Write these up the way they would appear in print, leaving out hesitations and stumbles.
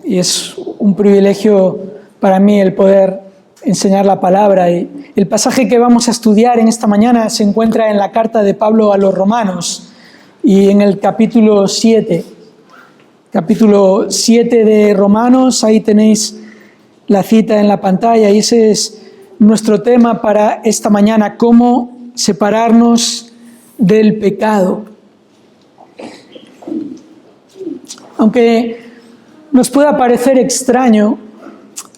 y es un privilegio para mí el poder enseñar la palabra. Y el pasaje que vamos a estudiar en esta mañana se encuentra en la carta de Pablo a los Romanos y en el capítulo 7. Capítulo 7 de Romanos, ahí tenéis la cita en la pantalla y ese es nuestro tema para esta mañana: cómo separarnos del pecado. Aunque nos pueda parecer extraño,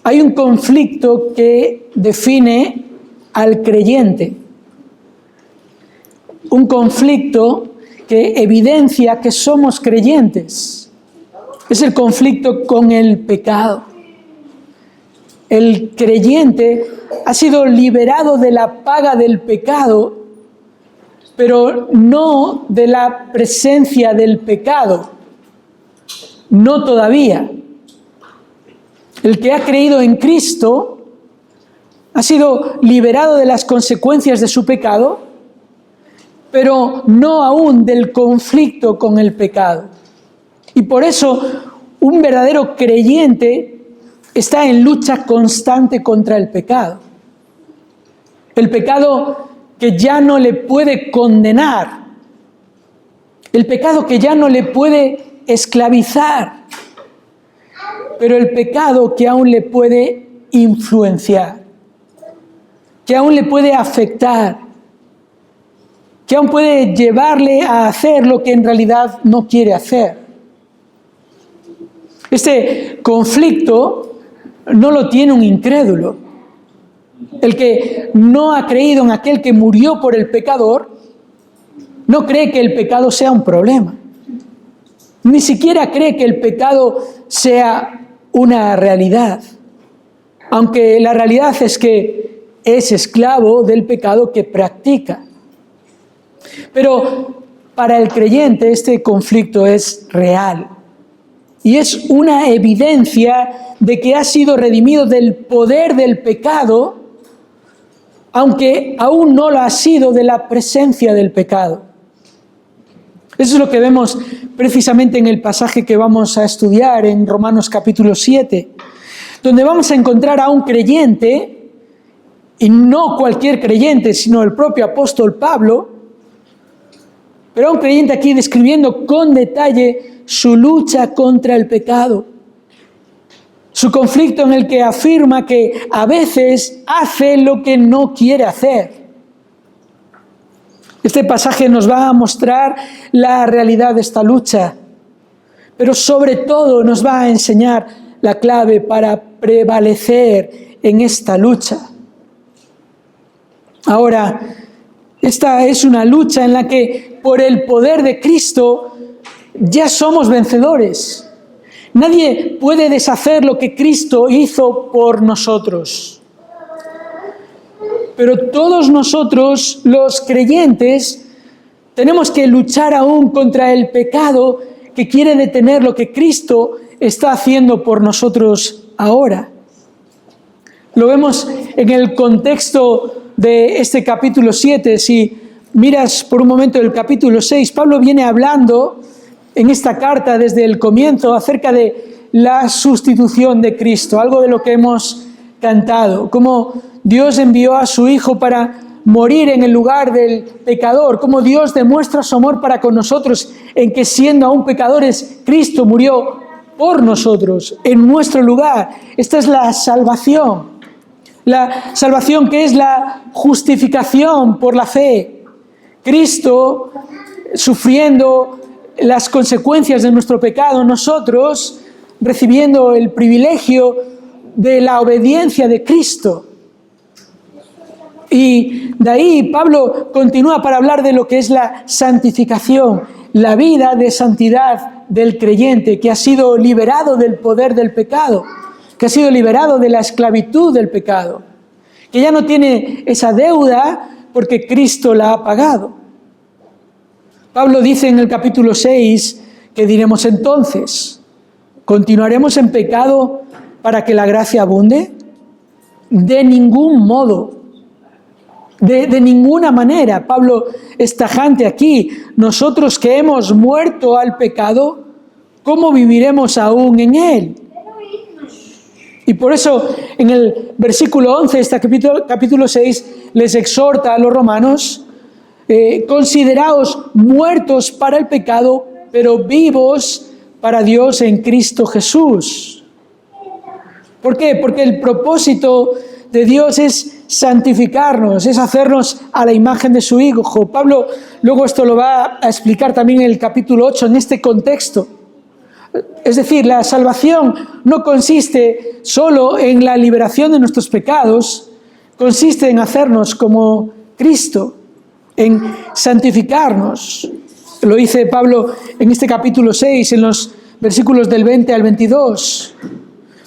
hay un conflicto que define al creyente. Un conflicto que evidencia que somos creyentes. Es el conflicto con el pecado. El creyente ha sido liberado de la paga del pecado, pero no de la presencia del pecado. No todavía. El que ha creído en Cristo ha sido liberado de las consecuencias de su pecado, pero no aún del conflicto con el pecado. Y por eso un verdadero creyente está en lucha constante contra el pecado. El pecado que ya no le puede condenar. El pecado que ya no le puede esclavizar. Pero el pecado que aún le puede influenciar. Que aún le puede afectar. Que aún puede llevarle a hacer lo que en realidad no quiere hacer. Este conflicto no lo tiene un incrédulo. El que no ha creído en aquel que murió por el pecador, no cree que el pecado sea un problema. Ni siquiera cree que el pecado sea una realidad. Aunque la realidad es que es esclavo del pecado que practica. Pero para el creyente este conflicto es real. Y es una evidencia de que ha sido redimido del poder del pecado, aunque aún no lo ha sido de la presencia del pecado. Eso es lo que vemos precisamente en el pasaje que vamos a estudiar en Romanos capítulo 7, donde vamos a encontrar a un creyente, y no cualquier creyente, sino el propio apóstol Pablo, pero a un creyente aquí describiendo con detalle su lucha contra el pecado, su conflicto en el que afirma que a veces hace lo que no quiere hacer. Este pasaje nos va a mostrar la realidad de esta lucha, pero sobre todo nos va a enseñar la clave para prevalecer en esta lucha. Ahora, esta es una lucha en la que por el poder de Cristo ya somos vencedores. Nadie puede deshacer lo que Cristo hizo por nosotros. Pero todos nosotros, los creyentes, tenemos que luchar aún contra el pecado que quiere detener lo que Cristo está haciendo por nosotros ahora. Lo vemos en el contexto de este capítulo 7. Si miras por un momento el capítulo 6, Pablo viene hablando en esta carta desde el comienzo acerca de la sustitución de Cristo, algo de lo que hemos cantado, cómo Dios envió a su Hijo para morir en el lugar del pecador, cómo Dios demuestra su amor para con nosotros en que siendo aún pecadores, Cristo murió por nosotros, en nuestro lugar. Esta es la salvación que es la justificación por la fe. Cristo sufriendo las consecuencias de nuestro pecado, nosotros recibiendo el privilegio de la obediencia de Cristo. Y de ahí Pablo continúa para hablar de lo que es la santificación, la vida de santidad del creyente que ha sido liberado del poder del pecado, que ha sido liberado de la esclavitud del pecado, que ya no tiene esa deuda porque Cristo la ha pagado. Pablo dice en el capítulo 6 que diremos entonces, ¿continuaremos en pecado para que la gracia abunde? De ningún modo. De ninguna manera. Pablo es tajante aquí. Nosotros que hemos muerto al pecado, ¿cómo viviremos aún en él? Y por eso en el versículo 11 de este capítulo 6 les exhorta a los romanos: consideraos muertos para el pecado, pero vivos para Dios en Cristo Jesús. ¿Por qué? Porque el propósito de Dios es santificarnos, es hacernos a la imagen de su Hijo. Pablo luego esto lo va a explicar también en el capítulo 8, en este contexto. Es decir, la salvación no consiste solo en la liberación de nuestros pecados, consiste en hacernos como Cristo, en santificarnos. Lo dice Pablo en este capítulo 6, en los versículos del 20 al 22.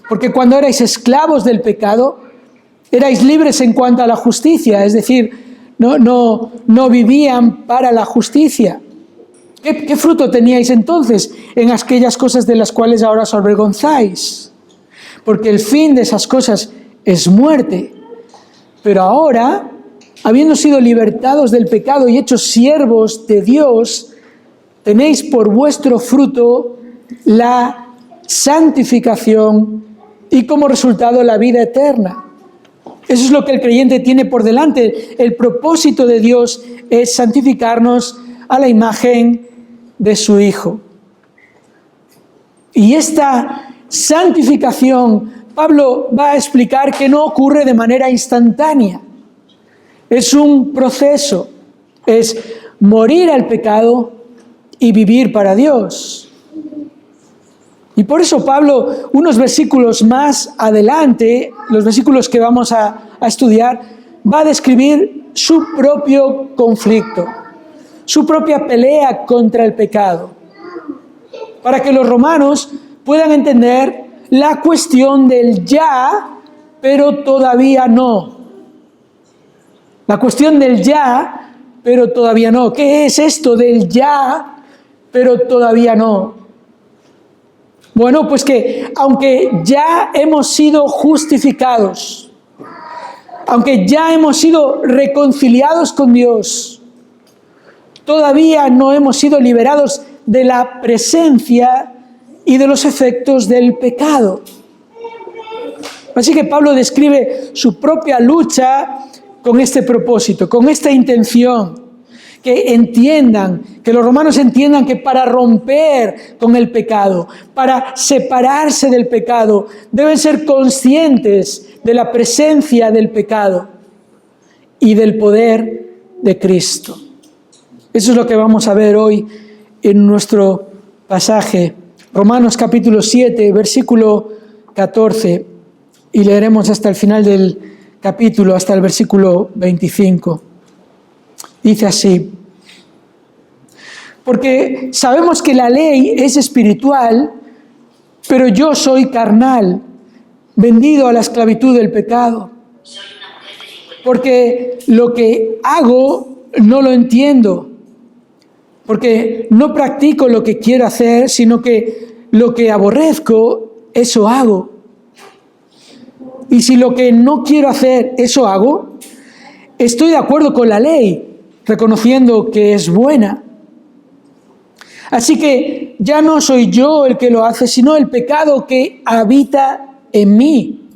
Porque cuando erais esclavos del pecado, erais libres en cuanto a la justicia, es decir, no vivían para la justicia. ¿Qué fruto teníais entonces en aquellas cosas de las cuales ahora os avergonzáis? Porque el fin de esas cosas es muerte. Pero ahora, habiendo sido libertados del pecado y hechos siervos de Dios, tenéis por vuestro fruto la santificación y como resultado la vida eterna. Eso es lo que el creyente tiene por delante. El propósito de Dios es santificarnos a la imagen de su Hijo. Y esta santificación, Pablo va a explicar que no ocurre de manera instantánea. Es un proceso, es morir al pecado y vivir para Dios. Y por eso Pablo, unos versículos más adelante, los versículos que vamos a estudiar, va a describir su propio conflicto, su propia pelea contra el pecado, para que los romanos puedan entender la cuestión del ya, pero todavía no. La cuestión del ya, pero todavía no. ¿Qué es esto del ya, pero todavía no? Bueno, pues que aunque ya hemos sido justificados, aunque ya hemos sido reconciliados con Dios, todavía no hemos sido liberados de la presencia y de los efectos del pecado. Así que Pablo describe su propia lucha con este propósito, con esta intención. Que los romanos entiendan que para romper con el pecado, para separarse del pecado, deben ser conscientes de la presencia del pecado y del poder de Cristo. Eso es lo que vamos a ver hoy en nuestro pasaje, Romanos capítulo 7, versículo 14, y leeremos hasta el final del capítulo, hasta el versículo 25. Dice así: porque sabemos que la ley es espiritual, pero yo soy carnal, vendido a la esclavitud del pecado. Porque lo que hago no lo entiendo, porque no practico lo que quiero hacer, sino que lo que aborrezco, eso hago. Y si lo que no quiero hacer, eso hago, estoy de acuerdo con la ley, reconociendo que es buena. Así que ya no soy yo el que lo hace, sino el pecado que habita en mí.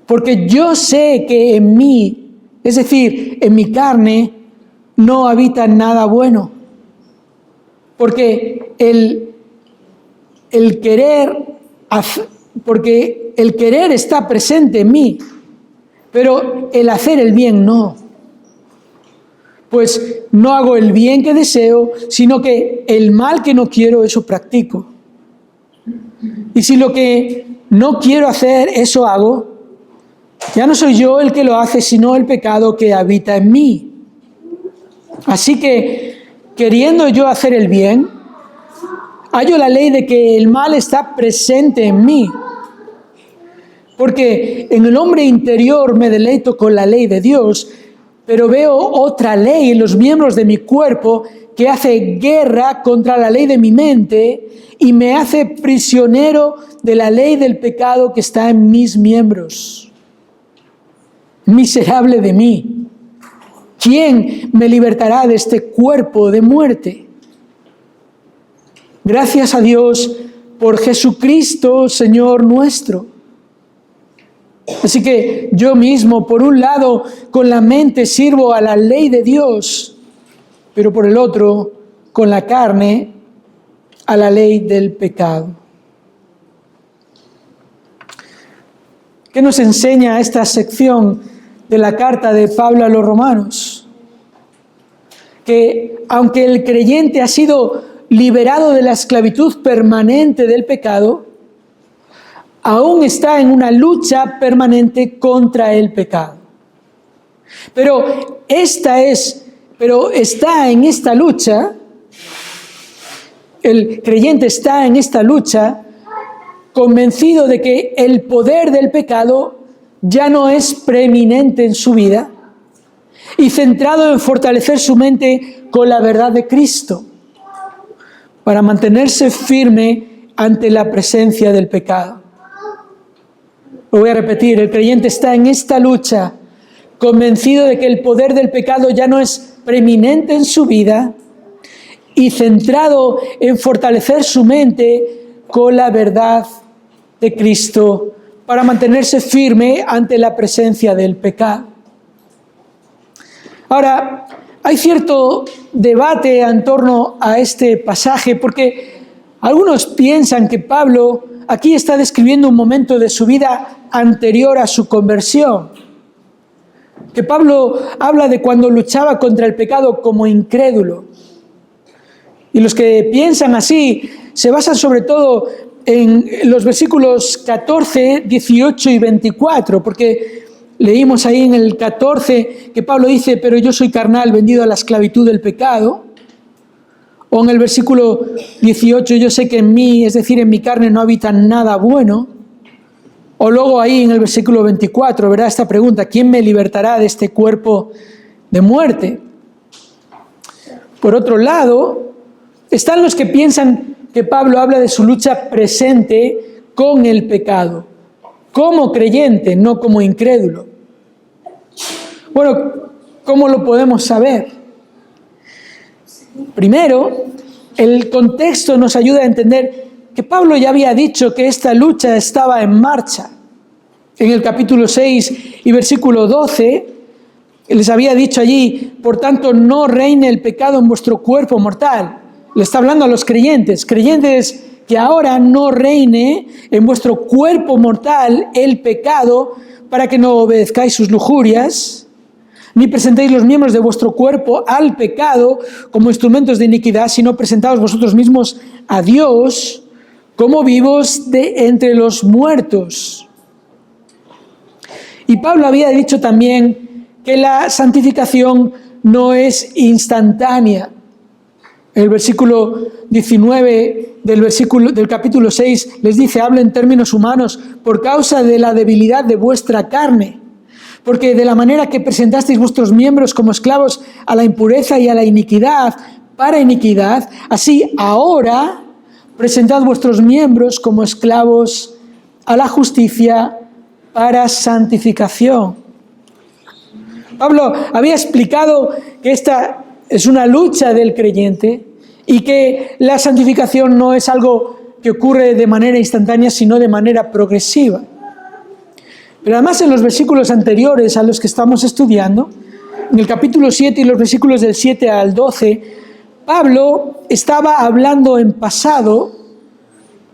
Porque yo sé que en mí, es decir, en mi carne, no habita nada bueno. Porque el querer está presente en mí, pero el hacer el bien no. Pues no hago el bien que deseo, sino que el mal que no quiero, eso practico. Y si lo que no quiero hacer, eso hago, ya no soy yo el que lo hace, sino el pecado que habita en mí. Así que, queriendo yo hacer el bien, hallo la ley de que el mal está presente en mí. Porque en el hombre interior me deleito con la ley de Dios, pero veo otra ley en los miembros de mi cuerpo que hace guerra contra la ley de mi mente y me hace prisionero de la ley del pecado que está en mis miembros. Miserable de mí, ¿quién me libertará de este cuerpo de muerte? Gracias a Dios por Jesucristo, Señor nuestro. Así que yo mismo, por un lado, con la mente sirvo a la ley de Dios, pero por el otro, con la carne, a la ley del pecado. ¿Qué nos enseña esta sección de la carta de Pablo a los romanos? Que aunque el creyente ha sido liberado de la esclavitud permanente del pecado, aún está en una lucha permanente contra el pecado. Pero está en esta lucha, el creyente está en esta lucha convencido de que el poder del pecado ya no es preeminente en su vida y centrado en fortalecer su mente con la verdad de Cristo para mantenerse firme ante la presencia del pecado. Lo voy a repetir, el creyente está en esta lucha convencido de que el poder del pecado ya no es preeminente en su vida y centrado en fortalecer su mente con la verdad de Cristo para mantenerse firme ante la presencia del pecado. Ahora, hay cierto debate en torno a este pasaje porque algunos piensan que Pablo aquí está describiendo un momento de su vida anterior a su conversión. Que Pablo habla de cuando luchaba contra el pecado como incrédulo. Y los que piensan así se basan sobre todo en los versículos 14, 18 y 24, porque leímos ahí en el 14 que Pablo dice, pero yo soy carnal, vendido a la esclavitud del pecado. O en el versículo 18, yo sé que en mí, es decir, en mi carne no habita nada bueno. O luego ahí en el versículo 24, verá esta pregunta, ¿quién me libertará de este cuerpo de muerte? Por otro lado, están los que piensan que Pablo habla de su lucha presente con el pecado, como creyente, no como incrédulo. Bueno, ¿cómo lo podemos saber? Primero, el contexto nos ayuda a entender que Pablo ya había dicho que esta lucha estaba en marcha. En el capítulo 6 y versículo 12, les había dicho allí, por tanto, no reine el pecado en vuestro cuerpo mortal. Le está hablando a los creyentes que ahora no reine en vuestro cuerpo mortal el pecado para que no obedezcáis sus lujurias, ni presentéis los miembros de vuestro cuerpo al pecado como instrumentos de iniquidad, sino presentaos vosotros mismos a Dios como vivos de entre los muertos. Y Pablo había dicho también que la santificación no es instantánea. El versículo 19 del capítulo 6 les dice, hablo en términos humanos, por causa de la debilidad de vuestra carne, porque de la manera que presentasteis vuestros miembros como esclavos a la impureza y a la iniquidad, para iniquidad, así ahora presentad vuestros miembros como esclavos a la justicia para santificación. Pablo había explicado que esta es una lucha del creyente y que la santificación no es algo que ocurre de manera instantánea, sino de manera progresiva. Pero además en los versículos anteriores a los que estamos estudiando, en el capítulo 7 y los versículos del 7 al 12, Pablo estaba hablando en pasado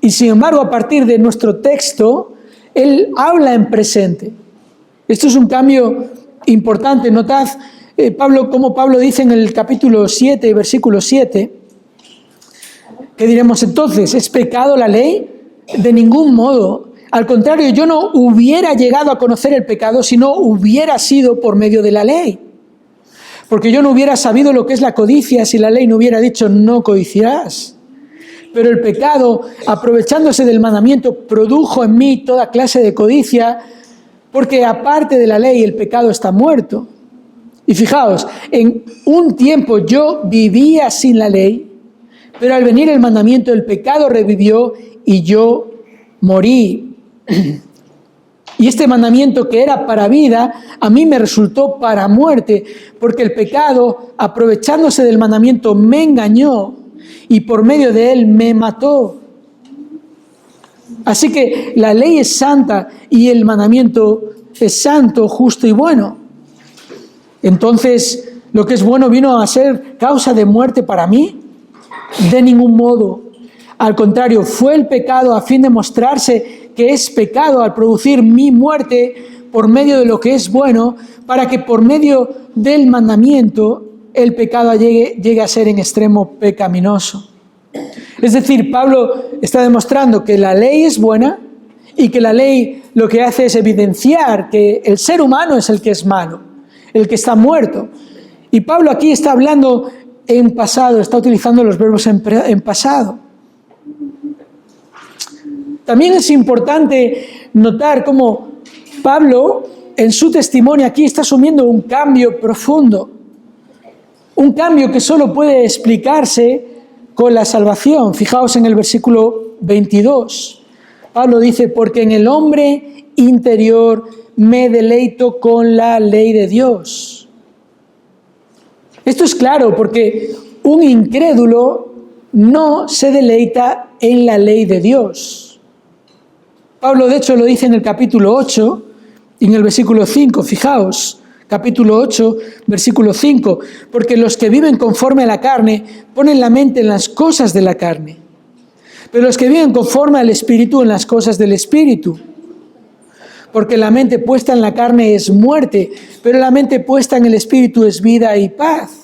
y sin embargo a partir de nuestro texto, él habla en presente. Esto es un cambio importante. Notad como Pablo dice en el capítulo 7, versículo 7, ¿qué diremos entonces? ¿Es pecado la ley? De ningún modo. Al contrario, yo no hubiera llegado a conocer el pecado si no hubiera sido por medio de la ley. Porque yo no hubiera sabido lo que es la codicia si la ley no hubiera dicho no codiciarás. Pero el pecado, aprovechándose del mandamiento, produjo en mí toda clase de codicia, porque aparte de la ley el pecado está muerto. Y fijaos, en un tiempo yo vivía sin la ley, pero al venir el mandamiento el pecado revivió y yo morí. Y este mandamiento que era para vida, a mí me resultó para muerte, porque el pecado, aprovechándose del mandamiento, me engañó y por medio de él me mató. Así que la ley es santa y el mandamiento es santo, justo y bueno. Entonces, ¿lo que es bueno vino a ser causa de muerte para mí? De ningún modo. Al contrario, fue el pecado a fin de mostrarse que es pecado al producir mi muerte por medio de lo que es bueno, para que por medio del mandamiento el pecado llegue a ser en extremo pecaminoso. Es decir, Pablo está demostrando que la ley es buena y que la ley lo que hace es evidenciar que el ser humano es el que es malo, el que está muerto. Y Pablo aquí está hablando en pasado, está utilizando los verbos en pasado. También es importante notar cómo Pablo, en su testimonio aquí, está asumiendo un cambio profundo. Un cambio que solo puede explicarse con la salvación. Fijaos en el versículo 22. Pablo dice, porque en el hombre interior me deleito con la ley de Dios. Esto es claro porque un incrédulo no se deleita en la ley de Dios. Pablo, de hecho, lo dice en el capítulo 8 y en el versículo 5. Fijaos, capítulo 8, versículo 5. Porque los que viven conforme a la carne ponen la mente en las cosas de la carne, pero los que viven conforme al Espíritu en las cosas del Espíritu. Porque la mente puesta en la carne es muerte, pero la mente puesta en el Espíritu es vida y paz.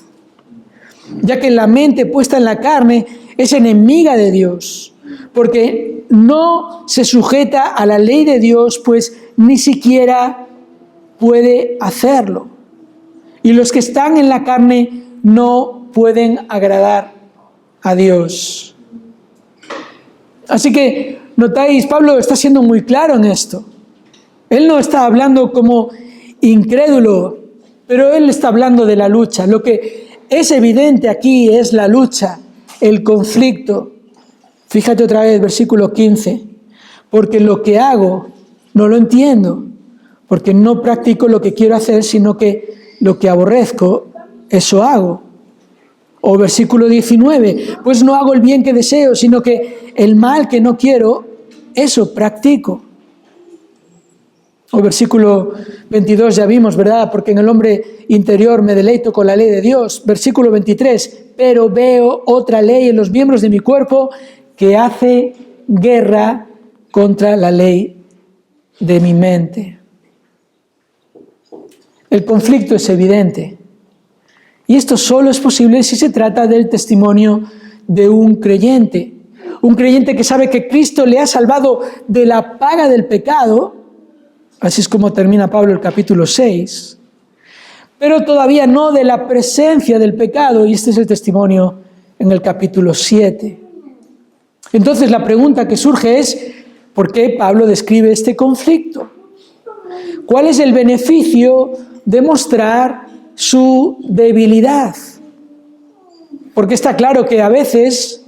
Ya que la mente puesta en la carne es enemiga de Dios, porque no se sujeta a la ley de Dios, pues ni siquiera puede hacerlo. Y los que están en la carne no pueden agradar a Dios. Así que, notáis, Pablo está siendo muy claro en esto. Él no está hablando como incrédulo, pero él está hablando de la lucha. Lo que es evidente aquí es la lucha, el conflicto. Fíjate otra vez, versículo 15. Porque lo que hago no lo entiendo, porque no practico lo que quiero hacer, sino que lo que aborrezco, eso hago. O versículo 19. Pues no hago el bien que deseo, sino que el mal que no quiero, eso practico. O versículo 22, ya vimos, ¿verdad? Porque en el hombre interior me deleito con la ley de Dios. Versículo 23, pero veo otra ley en los miembros de mi cuerpo que hace guerra contra la ley de mi mente. El conflicto es evidente. Y esto solo es posible si se trata del testimonio de un creyente. Un creyente que sabe que Cristo le ha salvado de la paga del pecado. Así es como termina Pablo el capítulo 6, pero todavía no de la presencia del pecado, y este es el testimonio en el capítulo 7. Entonces la pregunta que surge es, ¿por qué Pablo describe este conflicto? ¿Cuál es el beneficio de mostrar su debilidad? Porque está claro que a veces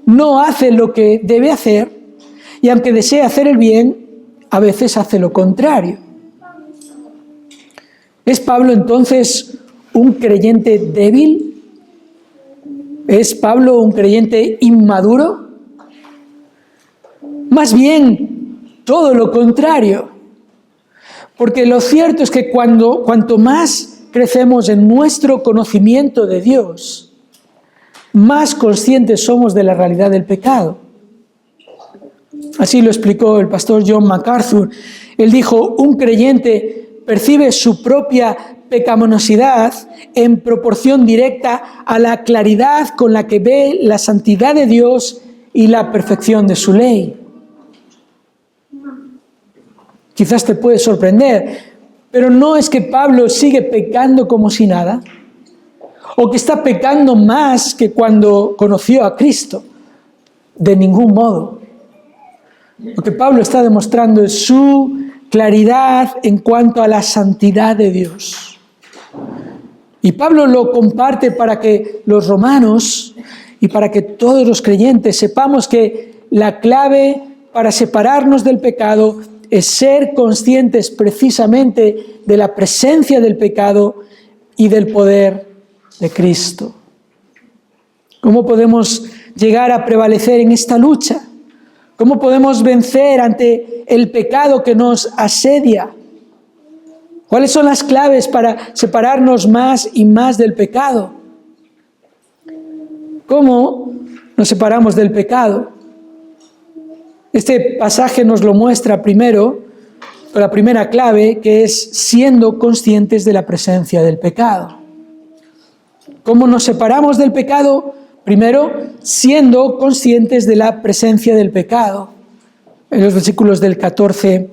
no hace lo que debe hacer, y aunque desea hacer el bien, a veces hace lo contrario. ¿Es Pablo entonces un creyente débil? ¿Es Pablo un creyente inmaduro? Más bien, todo lo contrario. Porque lo cierto es que cuanto más crecemos en nuestro conocimiento de Dios, más conscientes somos de la realidad del pecado. Así lo explicó el pastor John MacArthur. Él dijo, un creyente percibe su propia pecaminosidad en proporción directa a la claridad con la que ve la santidad de Dios y la perfección de su ley. Quizás te puede sorprender, pero no es que Pablo sigue pecando como si nada, o que está pecando más que cuando conoció a Cristo. De ningún modo. Lo que Pablo está demostrando es su claridad en cuanto a la santidad de Dios. Y Pablo lo comparte para que los romanos y para que todos los creyentes sepamos que la clave para separarnos del pecado es ser conscientes precisamente de la presencia del pecado y del poder de Cristo. ¿Cómo podemos llegar a prevalecer en esta lucha? ¿Cómo podemos vencer ante el pecado que nos asedia? ¿Cuáles son las claves para separarnos más y más del pecado? ¿Cómo nos separamos del pecado? Este pasaje nos lo muestra primero, con la primera clave, que es siendo conscientes de la presencia del pecado. ¿Cómo nos separamos del pecado? Primero, siendo conscientes de la presencia del pecado, en los versículos del 14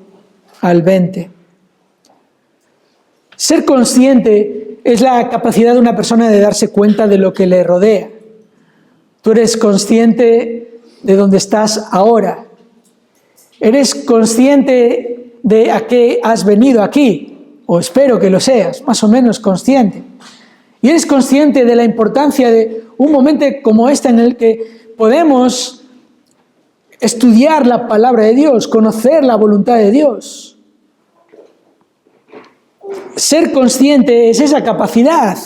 al 20. Ser consciente es la capacidad de una persona de darse cuenta de lo que le rodea. Tú eres consciente de dónde estás ahora. Eres consciente de a qué has venido aquí, o espero que lo seas, más o menos consciente. Y eres consciente de la importancia de un momento como este en el que podemos estudiar la palabra de Dios, conocer la voluntad de Dios. Ser consciente es esa capacidad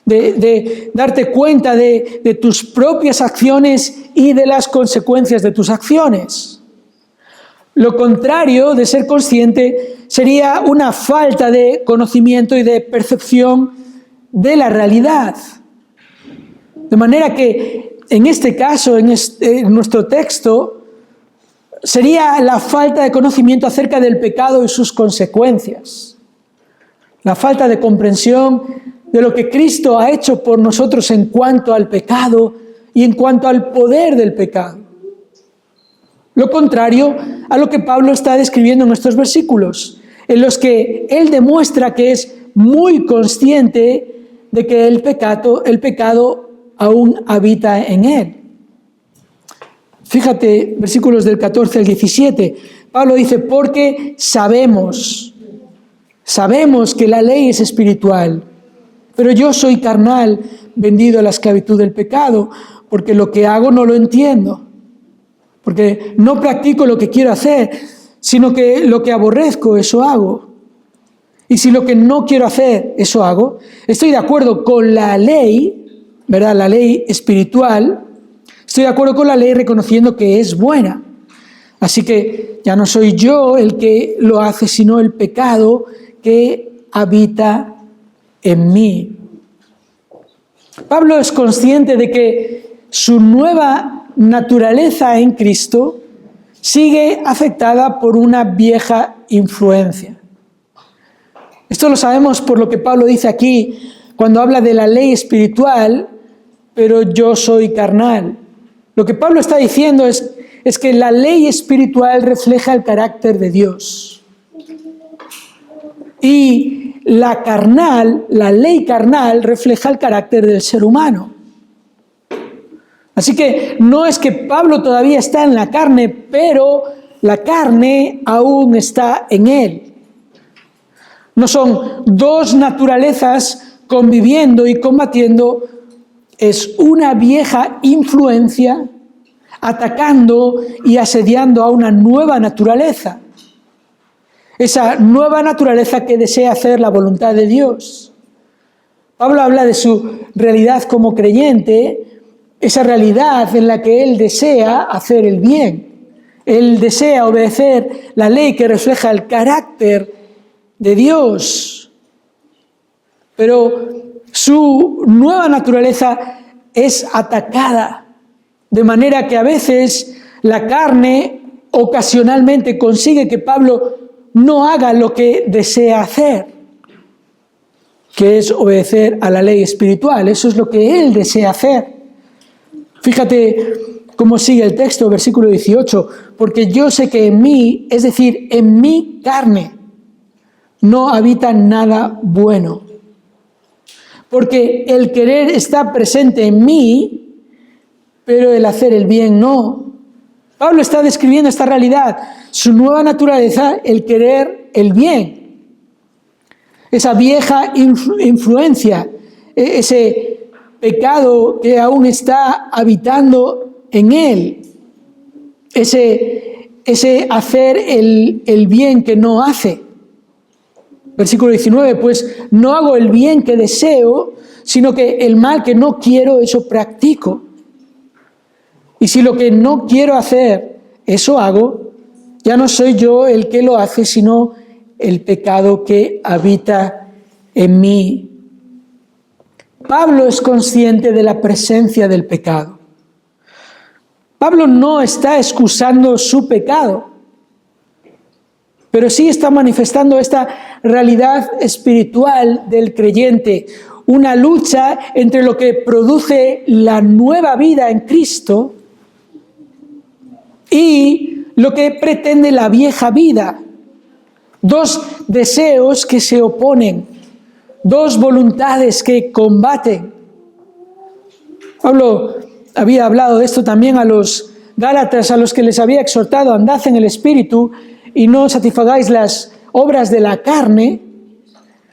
de darte cuenta de tus propias acciones y de las consecuencias de tus acciones. Lo contrario de ser consciente sería una falta de conocimiento y de percepción de la realidad. De manera que en este caso, en nuestro texto, sería la falta de conocimiento acerca del pecado y sus consecuencias. La falta de comprensión de lo que Cristo ha hecho por nosotros en cuanto al pecado y en cuanto al poder del pecado. Lo contrario a lo que Pablo está describiendo en estos versículos, en los que él demuestra que es muy consciente de que el pecado aún habita en él. Fíjate, versículos del 14 al 17. Pablo dice, porque sabemos que la ley es espiritual, pero yo soy carnal, vendido a la esclavitud del pecado, porque lo que hago no lo entiendo. Porque no practico lo que quiero hacer, sino que lo que aborrezco, eso hago. Y si lo que no quiero hacer, eso hago, estoy de acuerdo con la ley, ¿verdad? La ley espiritual, estoy de acuerdo con la ley reconociendo que es buena. Así que ya no soy yo el que lo hace, sino el pecado que habita en mí. Pablo es consciente de que su nueva naturaleza en Cristo sigue afectada por una vieja influencia. Esto lo sabemos por lo que Pablo dice aquí cuando habla de la ley espiritual, pero yo soy carnal. Lo que Pablo está diciendo es que la ley espiritual refleja el carácter de Dios. Y la ley carnal refleja el carácter del ser humano. Así que no es que Pablo todavía está en la carne, pero la carne aún está en él. No son dos naturalezas conviviendo y combatiendo, es una vieja influencia atacando y asediando a una nueva naturaleza. Esa nueva naturaleza que desea hacer la voluntad de Dios. Pablo habla de su realidad como creyente, esa realidad en la que él desea hacer el bien. Él desea obedecer la ley que refleja el carácter de Dios. Pero su nueva naturaleza es atacada, de manera que a veces la carne ocasionalmente consigue que Pablo no haga lo que desea hacer, que es obedecer a la ley espiritual. Eso es lo que él desea hacer. Fíjate cómo sigue el texto, versículo 18. Porque yo sé que en mí, es decir, en mi carne, no habita nada bueno. Porque el querer está presente en mí, pero el hacer el bien no. Pablo está describiendo esta realidad, su nueva naturaleza, el querer el bien. Esa vieja influencia, ese pecado que aún está habitando en él, ese hacer el bien que no hace. Versículo 19, pues no hago el bien que deseo, sino que el mal que no quiero, eso practico. Y si lo que no quiero hacer, eso hago, ya no soy yo el que lo hace, sino el pecado que habita en mí. Pablo es consciente de la presencia del pecado. Pablo no está excusando su pecado, pero sí está manifestando esta realidad espiritual del creyente, una lucha entre lo que produce la nueva vida en Cristo y lo que pretende la vieja vida. Dos deseos que se oponen, dos voluntades que combaten. Pablo había hablado de esto también a los Gálatas, a los que les había exhortado: andad en el Espíritu y no satisfagáis las obras de la carne.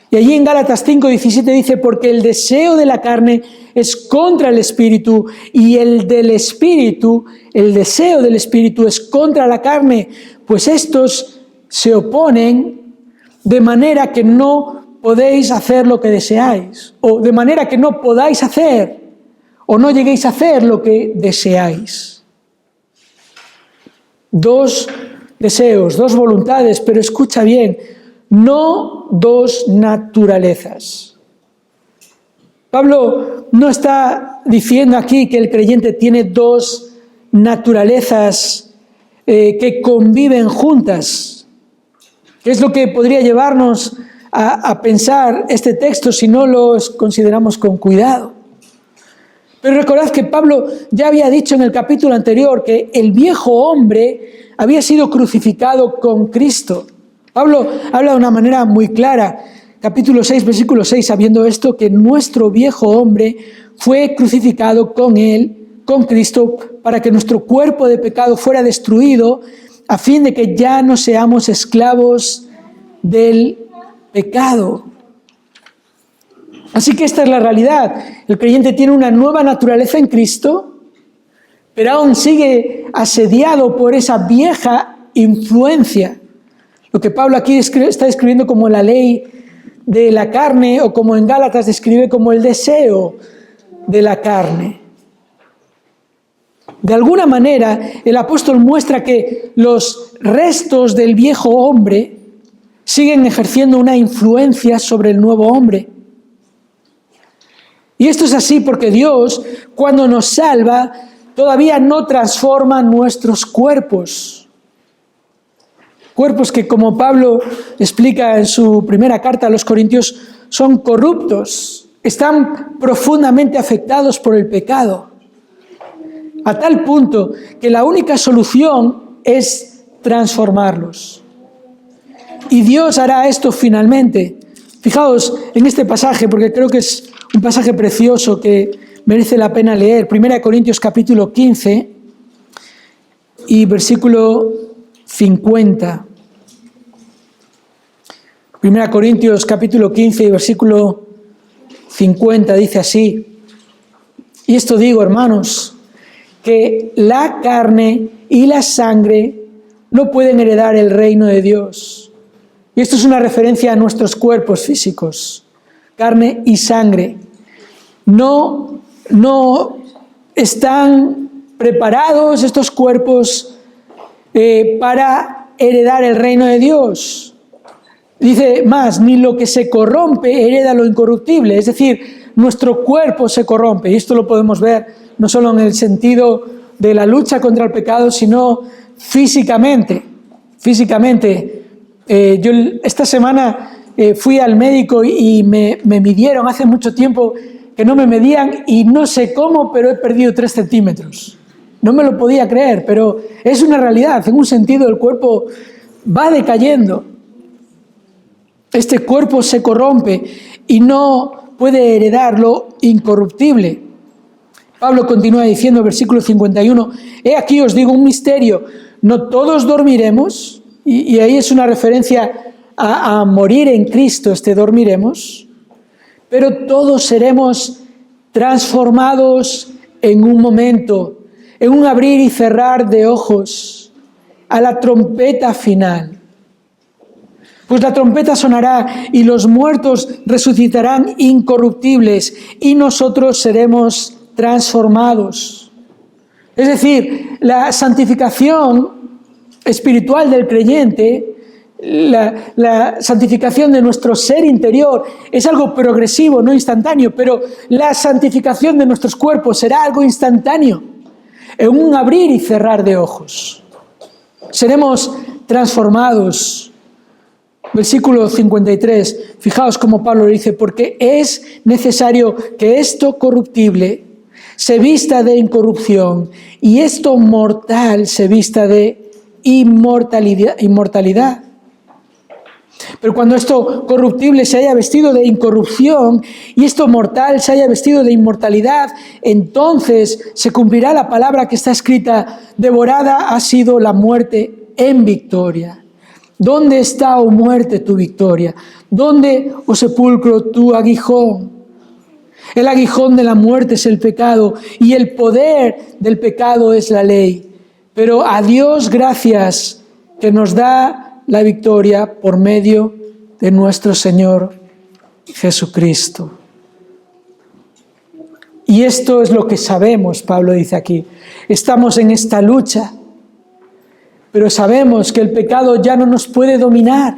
Y allí en Gálatas 5:17 dice: porque el deseo de la carne es contra el Espíritu, y el del Espíritu, el deseo del Espíritu es contra la carne, pues estos se oponen, de manera que no podéis hacer lo que deseáis, o de manera que no podáis hacer, o no lleguéis a hacer lo que deseáis. Dos deseos, dos voluntades, pero escucha bien, no dos naturalezas. Pablo no está diciendo aquí que el creyente tiene dos naturalezas que conviven juntas, que es lo que podría llevarnos a pensar este texto si no lo consideramos con cuidado. Pero recordad que Pablo ya había dicho en el capítulo anterior que el viejo hombre había sido crucificado con Cristo. Pablo habla de una manera muy clara, capítulo 6, versículo 6, sabiendo esto, que nuestro viejo hombre fue crucificado con él, con Cristo, para que nuestro cuerpo de pecado fuera destruido, a fin de que ya no seamos esclavos del pecado. Así que esta es la realidad. El creyente tiene una nueva naturaleza en Cristo, pero aún sigue asediado por esa vieja influencia. Lo que Pablo aquí está describiendo como la ley de la carne, o como en Gálatas describe como el deseo de la carne. De alguna manera, el apóstol muestra que los restos del viejo hombre siguen ejerciendo una influencia sobre el nuevo hombre. Y esto es así porque Dios, cuando nos salva, todavía no transforma nuestros cuerpos. Cuerpos que, como Pablo explica en su primera carta a los Corintios, son corruptos, están profundamente afectados por el pecado, a tal punto que la única solución es transformarlos. Y Dios hará esto finalmente. Fijaos en este pasaje, porque creo que es un pasaje precioso que merece la pena leer. 1 Corintios capítulo 15 y versículo 50. 1 Corintios capítulo 15 y versículo 50 dice así: y esto digo, hermanos, que la carne y la sangre no pueden heredar el reino de Dios. Y esto es una referencia a nuestros cuerpos físicos, carne y sangre. No están preparados estos cuerpos para heredar el reino de Dios. Dice más, ni lo que se corrompe hereda lo incorruptible, es decir, nuestro cuerpo se corrompe, y esto lo podemos ver no solo en el sentido de la lucha contra el pecado, sino físicamente. Yo esta semana fui al médico y me midieron. Hace mucho tiempo que no me medían y no sé cómo, pero he perdido 3 centímetros. No me lo podía creer, pero es una realidad. En un sentido, el cuerpo va decayendo. Este cuerpo se corrompe y no puede heredar lo incorruptible. Pablo continúa diciendo, versículo 51, he aquí os digo un misterio, no todos dormiremos, y ahí es una referencia a morir en Cristo, dormiremos, pero todos seremos transformados en un momento, en un abrir y cerrar de ojos, a la trompeta final. Pues la trompeta sonará y los muertos resucitarán incorruptibles y nosotros seremos transformados. Es decir, la santificación espiritual del creyente la santificación de nuestro ser interior es algo progresivo, no instantáneo, pero la santificación de nuestros cuerpos será algo instantáneo, en un abrir y cerrar de ojos. Seremos transformados. Versículo 53, fijaos cómo Pablo dice, porque es necesario que esto corruptible se vista de incorrupción y esto mortal se vista de inmortalidad. Pero cuando esto corruptible se haya vestido de incorrupción y esto mortal se haya vestido de inmortalidad, entonces se cumplirá la palabra que está escrita, devorada ha sido la muerte en victoria. ¿Dónde está, oh muerte, tu victoria? ¿Dónde, oh sepulcro, tu aguijón? El aguijón de la muerte es el pecado y el poder del pecado es la ley. Pero a Dios gracias que nos da la victoria por medio de nuestro Señor Jesucristo. Y esto es lo que sabemos, Pablo dice aquí. Estamos en esta lucha, pero sabemos que el pecado ya no nos puede dominar.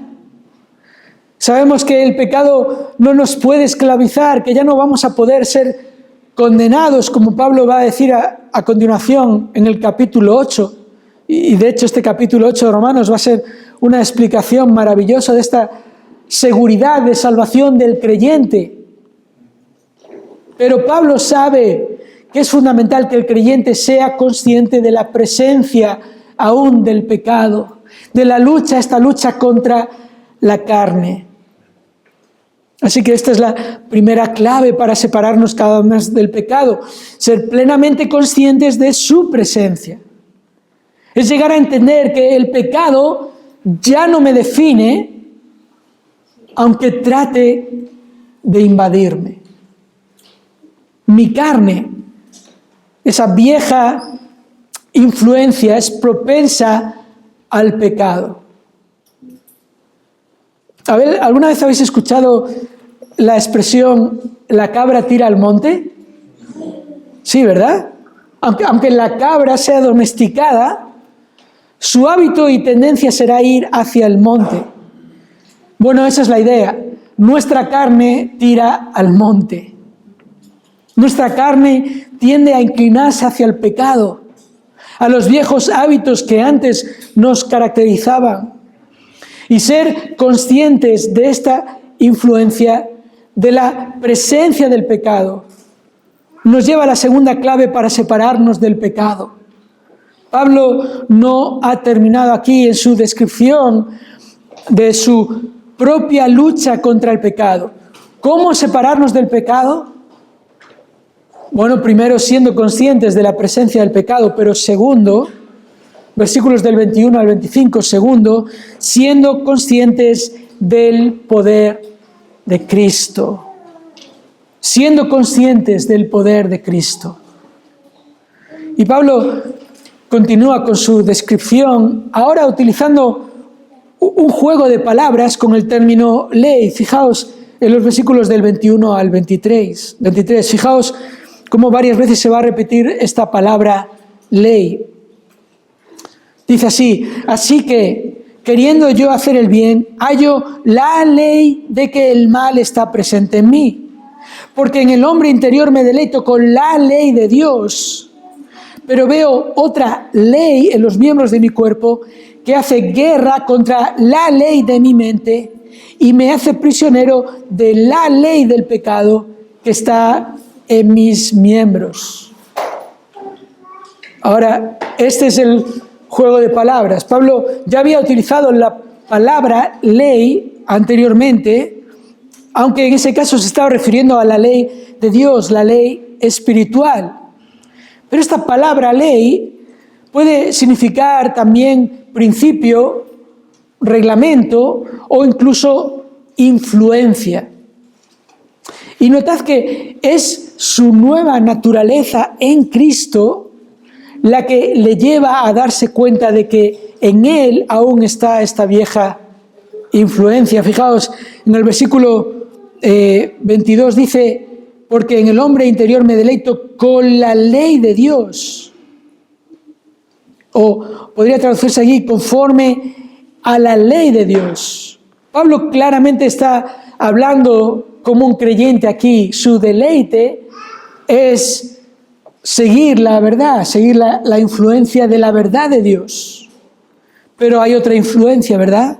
Sabemos que el pecado no nos puede esclavizar, que ya no vamos a poder ser condenados, como Pablo va a decir a continuación en el capítulo 8. Y de hecho este capítulo 8 de Romanos va a ser una explicación maravillosa de esta seguridad de salvación del creyente. Pero Pablo sabe que es fundamental que el creyente sea consciente de la presencia aún del pecado, de la lucha, esta lucha contra la carne. Así que esta es la primera clave para separarnos cada vez más del pecado, ser plenamente conscientes de su presencia. Es llegar a entender que el pecado ya no me define, aunque trate de invadirme. Mi carne, esa vieja influencia, es propensa al pecado. A ver, ¿alguna vez habéis escuchado la expresión la cabra tira al monte? Sí, ¿verdad? Aunque la cabra sea domesticada, su hábito y tendencia será ir hacia el monte. Bueno, esa es la idea. Nuestra carne tira al monte. Nuestra carne tiende a inclinarse hacia el pecado, a los viejos hábitos que antes nos caracterizaban. Y ser conscientes de esta influencia, de la presencia del pecado, nos lleva a la segunda clave para separarnos del pecado. Pablo no ha terminado aquí en su descripción de su propia lucha contra el pecado. ¿Cómo separarnos del pecado? Bueno, primero siendo conscientes de la presencia del pecado, pero segundo, versículos del 21 al 25, segundo, siendo conscientes del poder de Cristo. Siendo conscientes del poder de Cristo. Y Pablo continúa con su descripción, ahora utilizando un juego de palabras con el término ley. Fijaos en los versículos del 21 al 23. Fijaos cómo varias veces se va a repetir esta palabra ley. Dice así que, queriendo yo hacer el bien, hallo la ley de que el mal está presente en mí. Porque en el hombre interior me deleito con la ley de Dios, pero veo otra ley en los miembros de mi cuerpo que hace guerra contra la ley de mi mente y me hace prisionero de la ley del pecado que está en mis miembros. Ahora, este es el juego de palabras. Pablo ya había utilizado la palabra ley anteriormente, aunque en ese caso se estaba refiriendo a la ley de Dios, la ley espiritual. Pero esta palabra ley puede significar también principio, reglamento o incluso influencia. Y notad que es su nueva naturaleza en Cristo la que le lleva a darse cuenta de que en él aún está esta vieja influencia. Fijaos, en el versículo 22 dice, porque en el hombre interior me deleito con la ley de Dios. O podría traducirse allí, conforme a la ley de Dios. Pablo claramente está hablando como un creyente aquí. Su deleite es seguir la verdad, seguir la influencia de la verdad de Dios. Pero hay otra influencia, ¿verdad?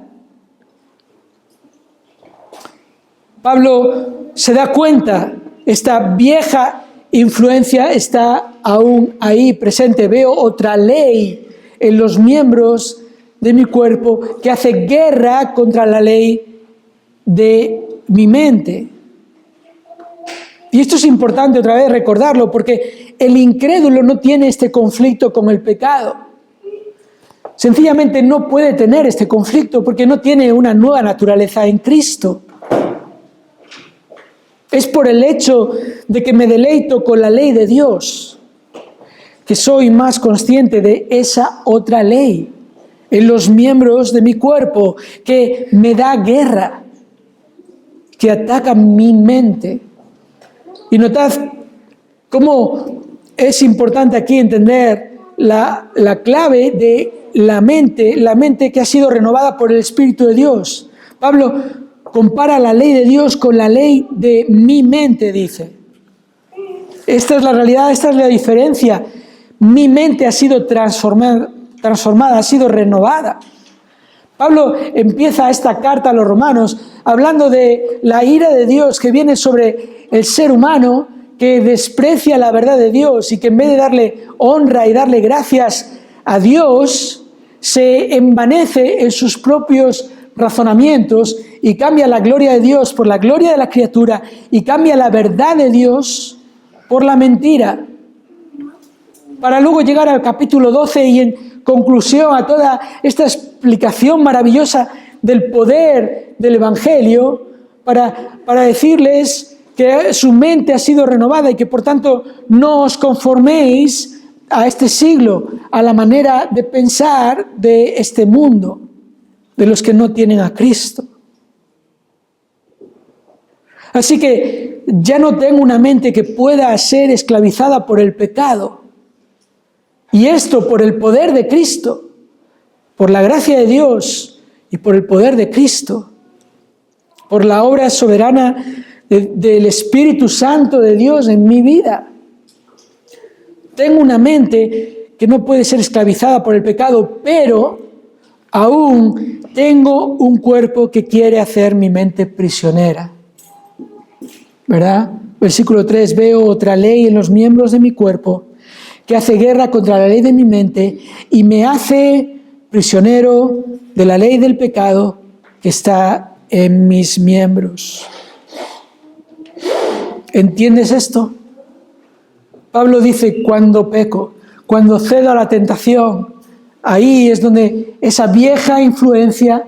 Pablo se da cuenta, esta vieja influencia está aún ahí presente. Veo otra ley en los miembros de mi cuerpo que hace guerra contra la ley de mi mente. Y esto es importante otra vez recordarlo, porque el incrédulo no tiene este conflicto con el pecado. Sencillamente no puede tener este conflicto porque no tiene una nueva naturaleza en Cristo. Es por el hecho de que me deleito con la ley de Dios que soy más consciente de esa otra ley en los miembros de mi cuerpo que me da guerra, que ataca mi mente. Y notad cómo es importante aquí entender la clave de la mente que ha sido renovada por el Espíritu de Dios. Pablo compara la ley de Dios con la ley de mi mente, dice. Esta es la realidad, esta es la diferencia. Mi mente ha sido transformada, ha sido renovada. Pablo empieza esta carta a los romanos hablando de la ira de Dios que viene sobre el ser humano que desprecia la verdad de Dios y que en vez de darle honra y darle gracias a Dios, se envanece en sus propios razonamientos y cambia la gloria de Dios por la gloria de la criatura y cambia la verdad de Dios por la mentira. Para luego llegar al capítulo 12 y en conclusión a toda esta explicación maravillosa del poder del Evangelio, para decirles que su mente ha sido renovada y que por tanto no os conforméis a este siglo, a la manera de pensar de este mundo, de los que no tienen a Cristo. Así que ya no tengo una mente que pueda ser esclavizada por el pecado. Y esto por el poder de Cristo, por la gracia de Dios y por el poder de Cristo, por la obra soberana del Espíritu Santo de Dios en mi vida. Tengo una mente que no puede ser esclavizada por el pecado, pero aún tengo un cuerpo que quiere hacer mi mente prisionera. ¿Verdad? Versículo 3, veo otra ley en los miembros de mi cuerpo que hace guerra contra la ley de mi mente y me hace prisionero de la ley del pecado que está en mis miembros. ¿Entiendes esto? Pablo dice, cuando peco, cuando cedo a la tentación, ahí es donde esa vieja influencia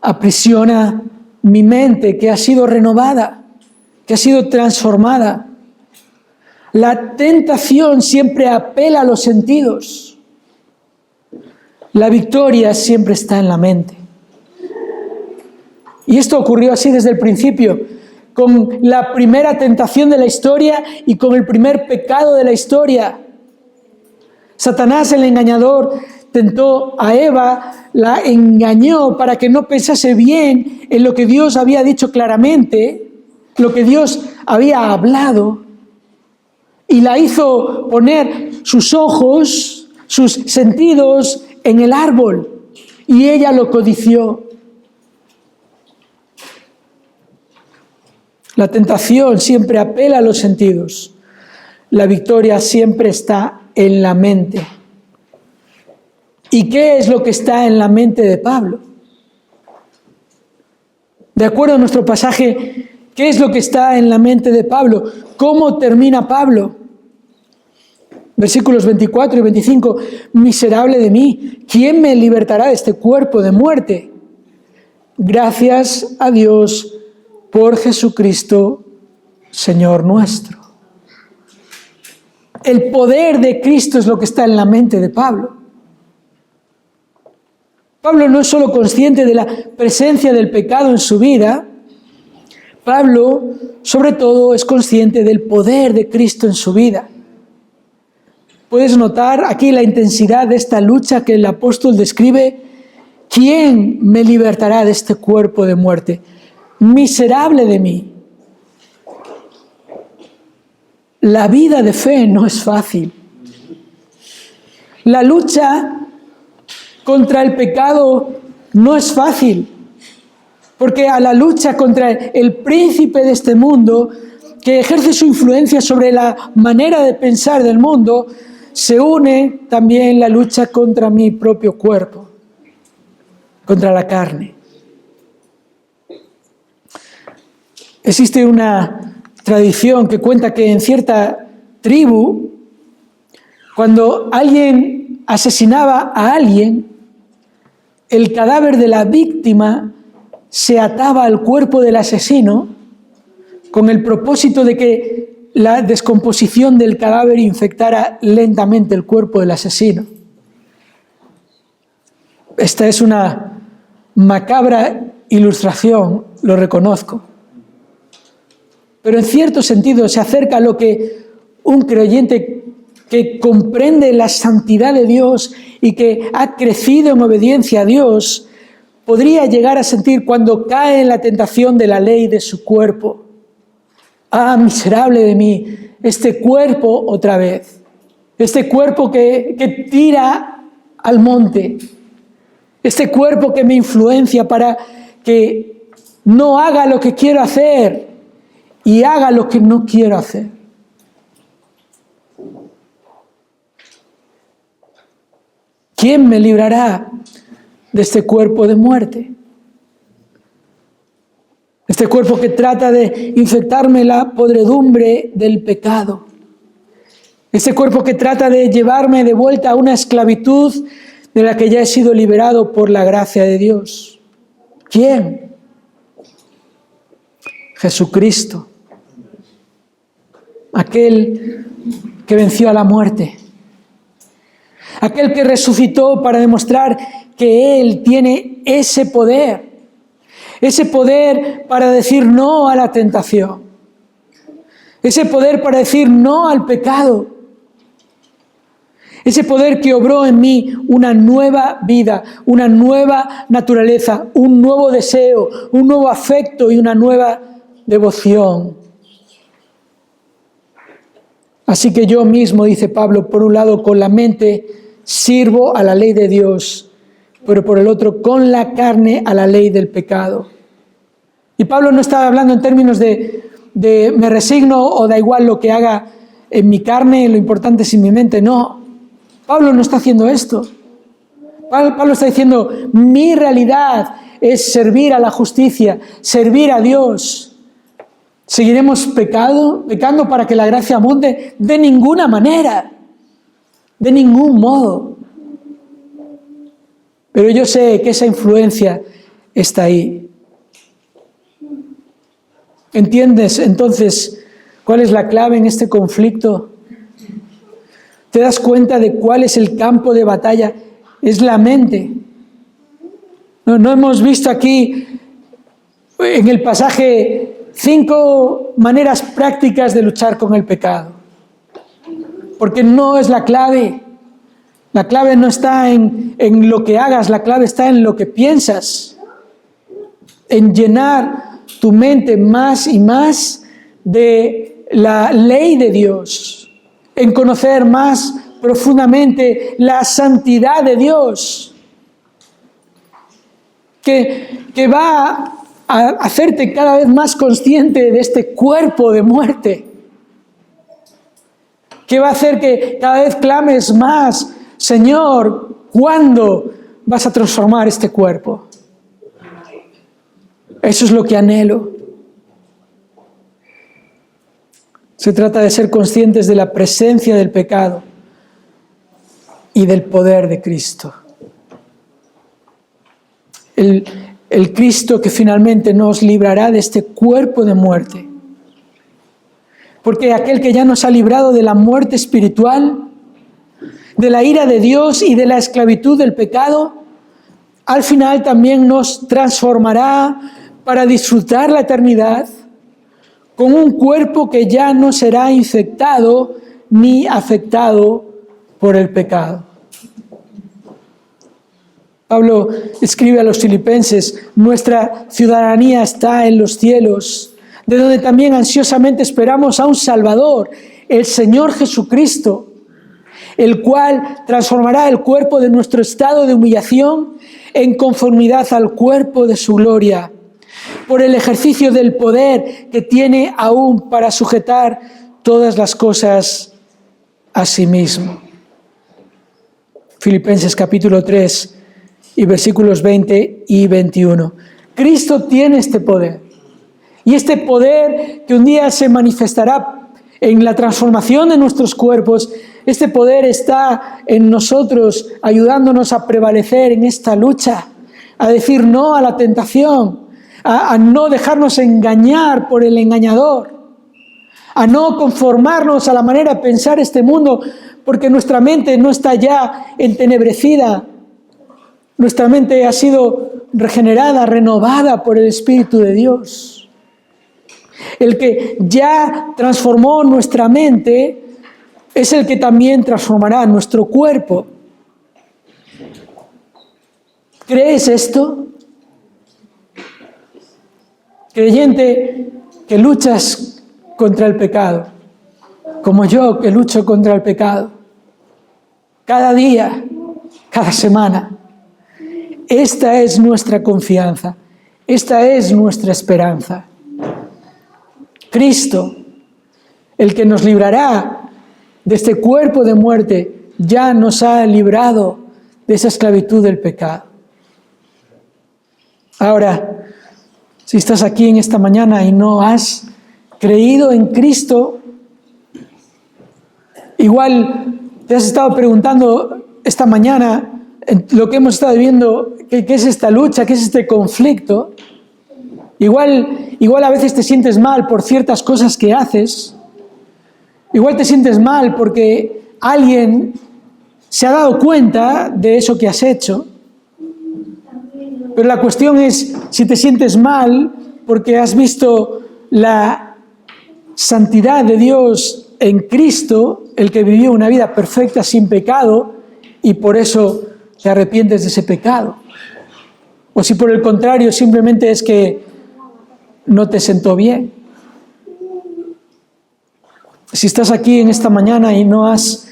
aprisiona mi mente que ha sido renovada, que ha sido transformada. La tentación siempre apela a los sentidos. La victoria siempre está en la mente. Y esto ocurrió así desde el principio, con la primera tentación de la historia y con el primer pecado de la historia. Satanás, el engañador, tentó a Eva, la engañó para que no pensase bien en lo que Dios había dicho claramente, lo que Dios había hablado, y la hizo poner sus ojos, sus sentidos en el árbol, y ella lo codició. La tentación siempre apela a los sentidos. La victoria siempre está en la mente. ¿Y qué es lo que está en la mente de Pablo? De acuerdo a nuestro pasaje, ¿qué es lo que está en la mente de Pablo? ¿Cómo termina Pablo? Versículos 24 y 25. Miserable de mí, ¿quién me libertará de este cuerpo de muerte? Gracias a Dios por Jesucristo, Señor nuestro. El poder de Cristo es lo que está en la mente de Pablo. Pablo no es solo consciente de la presencia del pecado en su vida, Pablo, sobre todo, es consciente del poder de Cristo en su vida. Puedes notar aquí la intensidad de esta lucha que el apóstol describe, ¿quién me libertará de este cuerpo de muerte? Miserable de mí. La vida de fe no es fácil. La lucha contra el pecado no es fácil, porque a la lucha contra el príncipe de este mundo, que ejerce su influencia sobre la manera de pensar del mundo, se une también la lucha contra mi propio cuerpo, contra la carne. Existe una tradición que cuenta que en cierta tribu, cuando alguien asesinaba a alguien, el cadáver de la víctima se ataba al cuerpo del asesino con el propósito de que la descomposición del cadáver infectara lentamente el cuerpo del asesino. Esta es una macabra ilustración, lo reconozco. Pero en cierto sentido se acerca a lo que un creyente que comprende la santidad de Dios y que ha crecido en obediencia a Dios podría llegar a sentir cuando cae en la tentación de la ley de su cuerpo. ¡Ah, miserable de mí! Este cuerpo otra vez. Este cuerpo que tira al monte. Este cuerpo que me influencia para que no haga lo que quiero hacer y haga lo que no quiero hacer. ¿Quién me librará de este cuerpo de muerte? Este cuerpo que trata de infectarme la podredumbre del pecado. Este cuerpo que trata de llevarme de vuelta a una esclavitud de la que ya he sido liberado por la gracia de Dios. ¿Quién? Jesucristo. Aquel que venció a la muerte. Aquel que resucitó para demostrar que Él tiene ese poder para decir no a la tentación, ese poder para decir no al pecado, ese poder que obró en mí una nueva vida, una nueva naturaleza, un nuevo deseo, un nuevo afecto y una nueva devoción. Así que yo mismo, dice Pablo, por un lado con la mente sirvo a la ley de Dios, pero por el otro con la carne a la ley del pecado. Y Pablo no estaba hablando en términos de me resigno o da igual lo que haga en mi carne, lo importante es en mi mente. No, Pablo no está haciendo esto. Pablo está diciendo, mi realidad es servir a la justicia, servir a Dios. ¿Seguiremos pecando para que la gracia abunde? De ninguna manera, de ningún modo. Pero yo sé que esa influencia está ahí. ¿Entiendes entonces cuál es la clave en este conflicto? ¿Te das cuenta de cuál es el campo de batalla? Es la mente. No hemos visto aquí en el pasaje 5 maneras prácticas de luchar con el pecado. Porque no es la clave. La clave no está en lo que hagas, la clave está en lo que piensas. En llenar tu mente más y más de la ley de Dios, en conocer más profundamente la santidad de Dios, que va a hacerte cada vez más consciente de este cuerpo de muerte, que va a hacer que cada vez clames más, Señor, ¿cuándo vas a transformar este cuerpo? Eso es lo que anhelo. Se trata de ser conscientes de la presencia del pecado y del poder de Cristo. El Cristo que finalmente nos librará de este cuerpo de muerte. Porque aquel que ya nos ha librado de la muerte espiritual, de la ira de Dios y de la esclavitud del pecado, al final también nos transformará para disfrutar la eternidad con un cuerpo que ya no será infectado ni afectado por el pecado. Pablo escribe a los filipenses: nuestra ciudadanía está en los cielos, de donde también ansiosamente esperamos a un Salvador, el Señor Jesucristo, el cual transformará el cuerpo de nuestro estado de humillación en conformidad al cuerpo de su gloria, por el ejercicio del poder que tiene aún para sujetar todas las cosas a sí mismo. Filipenses capítulo 3 y versículos 20 y 21. Cristo tiene este poder, y este poder que un día se manifestará en la transformación de nuestros cuerpos, este poder está en nosotros, ayudándonos a prevalecer en esta lucha, a decir no a la tentación, a no dejarnos engañar por el engañador, a no conformarnos a la manera de pensar este mundo, porque nuestra mente no está ya entenebrecida. Nuestra mente ha sido regenerada, renovada por el Espíritu de Dios. El que ya transformó nuestra mente es el que también transformará nuestro cuerpo. ¿Crees esto? Creyente que luchas contra el pecado, como yo que lucho contra el pecado, cada día, cada semana. Esta es nuestra confianza, esta es nuestra esperanza. Cristo, el que nos librará de este cuerpo de muerte, ya nos ha librado de esa esclavitud del pecado. Ahora, si estás aquí en esta mañana y no has creído en Cristo, igual te has estado preguntando esta mañana, lo que hemos estado viendo, ¿qué es esta lucha? ¿Qué es este conflicto? Igual a veces te sientes mal por ciertas cosas que haces. Igual te sientes mal porque alguien se ha dado cuenta de eso que has hecho. Pero la cuestión es si te sientes mal porque has visto la santidad de Dios en Cristo, el que vivió una vida perfecta sin pecado, y por eso te arrepientes de ese pecado. O si por el contrario simplemente es que no te sentó bien. Si estás aquí en esta mañana y no has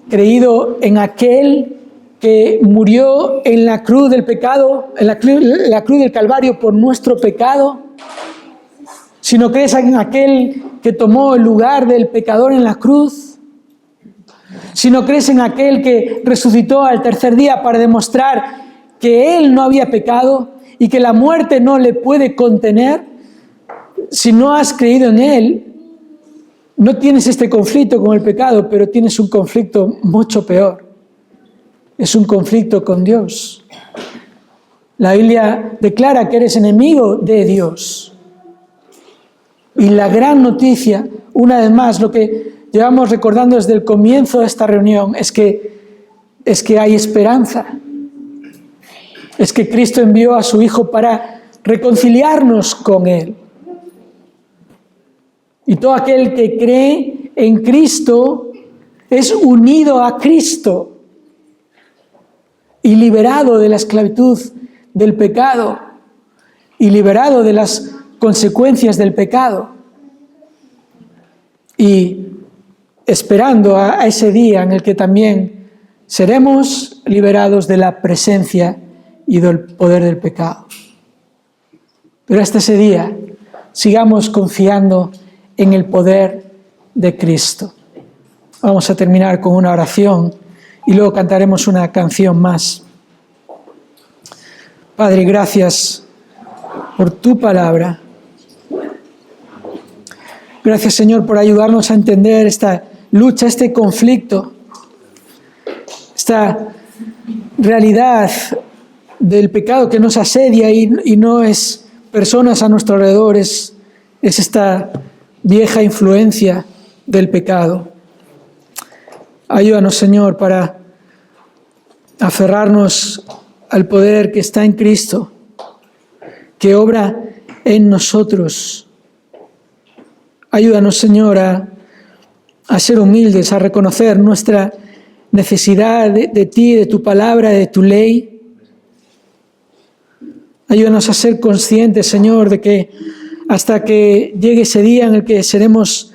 creído en aquel que murió en la cruz del pecado, en la cruz del Calvario por nuestro pecado, si no crees en aquel que tomó el lugar del pecador en la cruz, si no crees en aquel que resucitó al tercer día para demostrar que él no había pecado y que la muerte no le puede contener, si no has creído en él, no tienes este conflicto con el pecado, pero tienes un conflicto mucho peor. Es un conflicto con Dios. La Biblia declara que eres enemigo de Dios. Y la gran noticia, una vez más, lo que llevamos recordando desde el comienzo de esta reunión, es que hay esperanza. Es que Cristo envió a su Hijo para reconciliarnos con Él. Y todo aquel que cree en Cristo es unido a Cristo y liberado de la esclavitud del pecado y liberado de las consecuencias del pecado y esperando a ese día en el que también seremos liberados de la presencia y del poder del pecado. Pero hasta ese día sigamos confiando en el poder de Cristo. Vamos a terminar con una oración y luego cantaremos una canción más. Padre, gracias por tu palabra. Gracias, Señor, por ayudarnos a entender esta lucha, este conflicto, esta realidad del pecado que nos asedia y no es personas a nuestro alrededor, es esta vieja influencia del pecado. Ayúdanos, Señor, para aferrarnos al poder que está en Cristo, que obra en nosotros. Ayúdanos, Señor, a ser humildes, a reconocer nuestra necesidad de ti, de tu palabra, de tu ley, Ayúdanos a ser conscientes, Señor, de que hasta que llegue ese día en el que seremos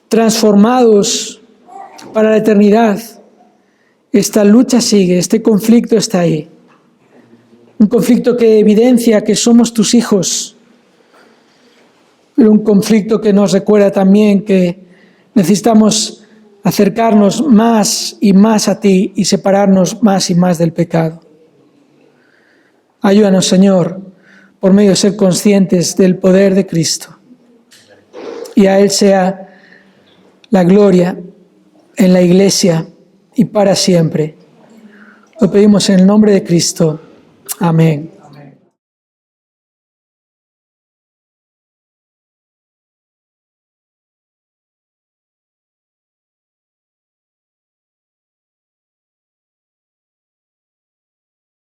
transformados para la eternidad, esta lucha sigue, este conflicto está ahí. Un conflicto que evidencia que somos tus hijos, pero un conflicto que nos recuerda también que necesitamos acercarnos más y más a ti y separarnos más y más del pecado. Ayúdanos, Señor, por medio de ser conscientes del poder de Cristo. Y a Él sea la gloria en la Iglesia y para siempre. Lo pedimos en el nombre de Cristo. Amén.